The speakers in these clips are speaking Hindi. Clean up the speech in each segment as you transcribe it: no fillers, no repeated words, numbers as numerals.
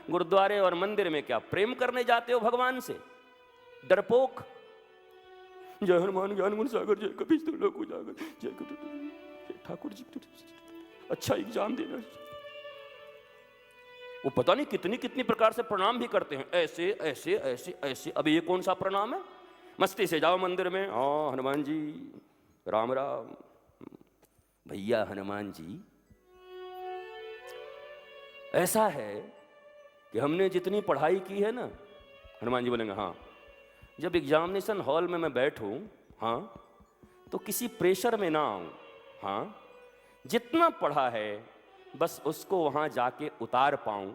गुरुद्वारे और मंदिर में क्या प्रेम करने जाते हो भगवान से? डरपोक। जय हनुमान ज्ञान गुण सागर, जय कपीश तिलोक उजागर, जय ठाकुर जी अच्छा एग्जाम देना। वो पता नहीं कितनी कितनी प्रकार से प्रणाम भी करते हैं, ऐसे ऐसे ऐसे ऐसे। अब ये कौन सा प्रणाम है? मस्ती से जाओ मंदिर में, हाँ हनुमान जी राम राम। भैया हनुमान जी ऐसा है कि हमने जितनी पढ़ाई की है ना, हनुमान जी बोलेंगे हाँ, जब एग्जामिनेशन हॉल में मैं बैठूं, हाँ, तो किसी प्रेशर में ना आऊं, हाँ, जितना पढ़ा है बस उसको वहां जाके उतार पाऊं,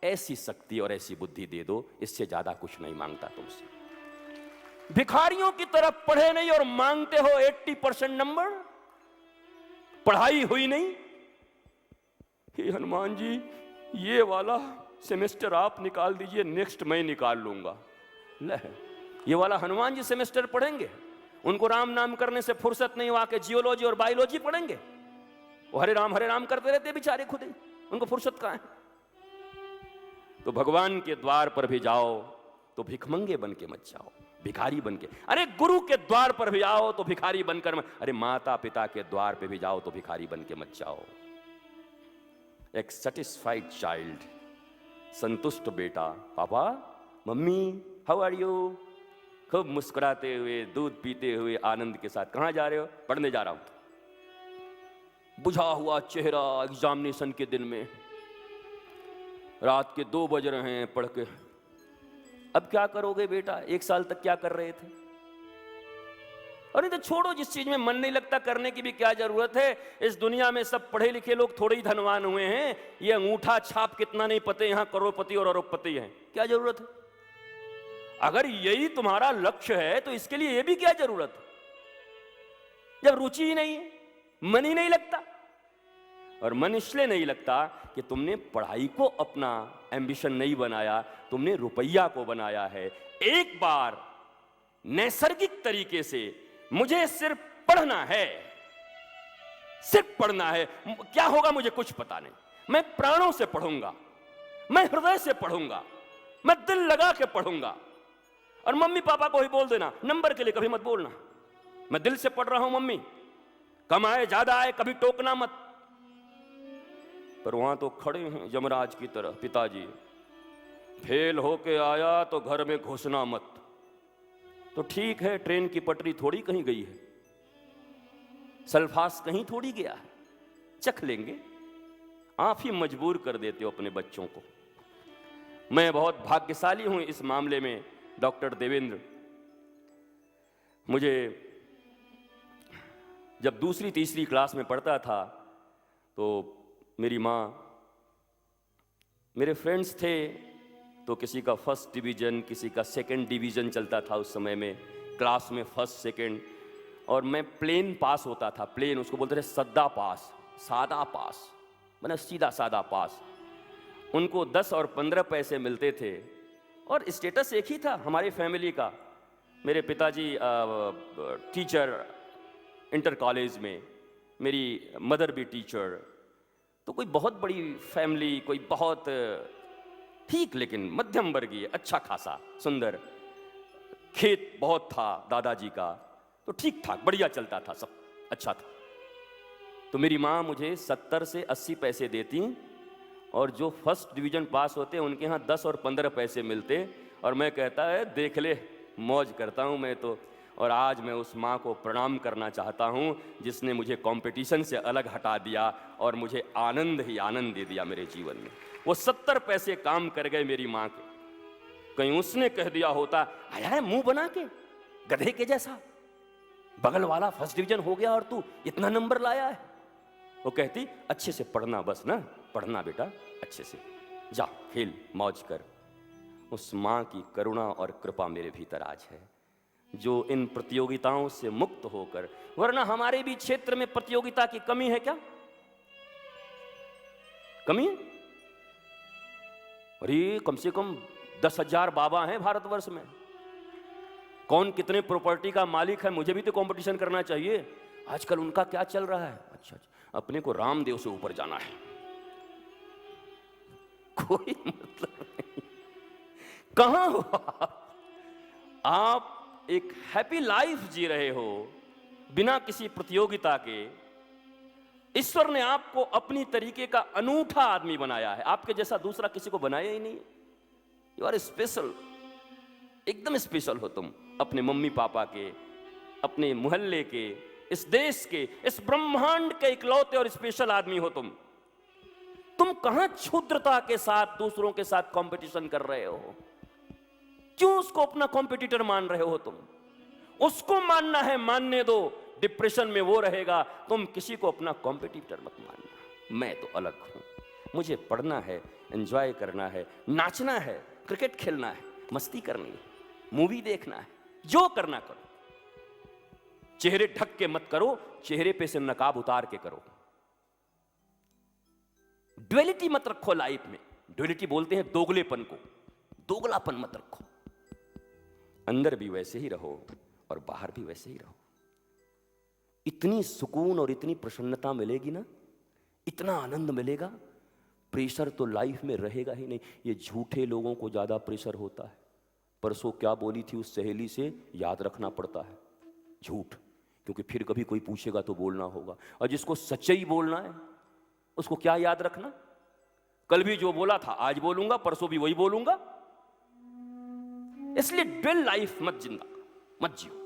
ऐसी शक्ति और ऐसी बुद्धि दे दो, इससे ज्यादा कुछ नहीं मांगता तुमसे। भिखारियों की तरफ पढ़े नहीं और मांगते हो 80% नंबर, पढ़ाई हुई नहीं। हे हनुमान जी ये वाला सेमेस्टर आप निकाल दीजिए, नेक्स्ट मैं निकाल लूंगा। ले, ये वाला हनुमान जी सेमेस्टर पढ़ेंगे, उनको राम नाम करने से फुर्सत नहीं, वहां के जियोलॉजी और बायोलॉजी पढ़ेंगे। वो हरे राम करते रहते बेचारे खुद ही, उनको फुर्सत कहां है? तो भगवान के द्वार पर भी जाओ तो भिखमंगे बन के मत जाओ, भिखारी बन के। अरे गुरु के द्वार पर भी आओ तो भिखारी बनकर मत, अरे माता पिता के द्वार पे भी जाओ तो भिखारी बन के मत जाओ। एक सेटिस्फाइड चाइल्ड, संतुष्ट बेटा, papa mummy how are you, खूब मुस्कुराते हुए दूध पीते हुए आनंद के साथ, कहां जा रहे हो? पढ़ने जा रहा हूं। बुझा हुआ चेहरा एग्जामिनेशन के दिन में, रात के 2 बज रहे हैं पढ़ के। अब क्या करोगे बेटा? 1 साल तक क्या कर रहे थे? अरे तो छोड़ो, जिस चीज में मन नहीं लगता करने की भी क्या जरूरत है? इस दुनिया में सब पढ़े लिखे लोग थोड़े ही धनवान हुए हैं, ये अंगूठा छाप कितना नहीं पते यहां करोड़पति और अरबपति हैं, क्या जरूरत है? अगर यही तुम्हारा लक्ष्य है तो इसके लिए ये भी क्या जरूरत है? जब रुचि ही नहीं है, मन ही नहीं लगता। और मन इसलिए नहीं लगता कि तुमने पढ़ाई को अपना एम्बिशन नहीं बनाया, तुमने रुपया को बनाया है। एक बार नैसर्गिक तरीके से मुझे सिर्फ पढ़ना है, सिर्फ पढ़ना है, क्या होगा मुझे कुछ पता नहीं, मैं प्राणों से पढ़ूंगा, मैं हृदय से पढ़ूंगा, मैं दिल लगा के पढ़ूंगा। और मम्मी पापा को ही बोल देना, नंबर के लिए कभी मत बोलना, मैं दिल से पढ़ रहा हूं मम्मी, कम आए ज्यादा आए कभी टोकना मत। पर वहां तो खड़े हैं यमराज की तरह पिताजी, फेल होके आया तो घर में घुसना मत। तो ठीक है, ट्रेन की पटरी थोड़ी कहीं गई है, सल्फास कहीं थोड़ी गया है, चख लेंगे। आप ही मजबूर कर देते हो अपने बच्चों को। मैं बहुत भाग्यशाली हूं इस मामले में, डॉक्टर देवेंद्र। मुझे जब दूसरी तीसरी क्लास में पढ़ता था तो मेरी माँ, मेरे फ्रेंड्स थे तो किसी का फर्स्ट डिवीज़न, किसी का सेकंड डिवीज़न चलता था उस समय में, क्लास में फर्स्ट सेकंड, और मैं प्लेन पास होता था। प्लेन, उसको बोलते थे सद्दा पास, सादा पास, मैंने सीधा सादा पास। उनको 10 और 15 पैसे मिलते थे और स्टेटस एक ही था हमारी फैमिली का। मेरे पिताजी टीचर इंटर कॉलेज में, मेरी मदर भी टीचर, तो कोई बहुत बड़ी फैमिली, कोई बहुत ठीक लेकिन मध्यम वर्गीय, अच्छा खासा सुंदर, खेत बहुत था दादाजी का, तो ठीक ठाक बढ़िया चलता था, सब अच्छा था। तो मेरी माँ मुझे 70 से 80 पैसे देती और जो फर्स्ट डिवीज़न पास होते उनके यहाँ 10 और 15 पैसे मिलते, और मैं कहता है देख ले मौज करता हूँ मैं तो। और आज मैं उस माँ को प्रणाम करना चाहता हूँ जिसने मुझे कंपटीशन से अलग हटा दिया और मुझे आनंद ही आनंद दे दिया मेरे जीवन में। वो 70 पैसे काम कर गए मेरी माँ के। कहीं उसने कह दिया होता, आया है मुंह बना के गधे के जैसा, बगल वाला फर्स्ट डिवीजन हो गया और तू इतना नंबर लाया है। वो कहती अच्छे से पढ़ना बस ना, पढ़ना बेटा अच्छे से, जा खेल मौज कर। उस माँ की करुणा और कृपा मेरे भीतर आज है, जो इन प्रतियोगिताओं से मुक्त होकर, वरना हमारे भी क्षेत्र में प्रतियोगिता की कमी है क्या? कमी है? अरे कम से कम 10,000 बाबा हैं भारतवर्ष में, कौन कितने प्रॉपर्टी का मालिक है, मुझे भी तो कंपटीशन करना चाहिए। आजकल उनका क्या चल रहा है? अच्छा, अपने को रामदेव से ऊपर जाना है, कोई मतलब नहीं। कहां हो आप एक हैप्पी लाइफ जी रहे हो बिना किसी प्रतियोगिता के। ईश्वर ने आपको अपनी तरीके का अनूठा आदमी बनाया है, आपके जैसा दूसरा किसी को बनाया ही नहीं। यू आर स्पेशल, एकदम स्पेशल हो तुम, अपने मम्मी पापा के, अपने मोहल्ले के, इस देश के, इस ब्रह्मांड के इकलौते और स्पेशल आदमी हो तुम। तुम कहां क्षुद्रता के साथ दूसरों के साथ कंपटीशन कर रहे हो? क्यों उसको अपना कॉम्पिटिटर मान रहे हो तुम? उसको मानना है, मानने दो, डिप्रेशन में वो रहेगा, तुम किसी को अपना कॉम्पिटिटर मत मानना। मैं तो अलग हूं, मुझे पढ़ना है, एंजॉय करना है, नाचना है, क्रिकेट खेलना है, मस्ती करनी है, मूवी देखना है, जो करना करो। चेहरे ढक के मत करो, चेहरे पे से नकाब उतार के करो। ड्युअलिटी मत रखो लाइफ में। ड्युअलिटी बोलते हैं दोगलेपन को, दोगलापन मत रखो। अंदर भी वैसे ही रहो और बाहर भी वैसे ही रहो। इतनी सुकून और इतनी प्रसन्नता मिलेगी ना, इतना आनंद मिलेगा, प्रेशर तो लाइफ में रहेगा ही नहीं। ये झूठे लोगों को ज्यादा प्रेशर होता है। परसों क्या बोली थी उस सहेली से याद रखना पड़ता है, झूठ, क्योंकि फिर कभी कोई पूछेगा तो बोलना होगा। और जिसको सच्चाई बोलना है उसको क्या याद रखना? कल भी जो बोला था आज बोलूंगा, परसों भी वही बोलूंगा। इसलिए ड्वेल लाइफ मत जिंदा मत जियो।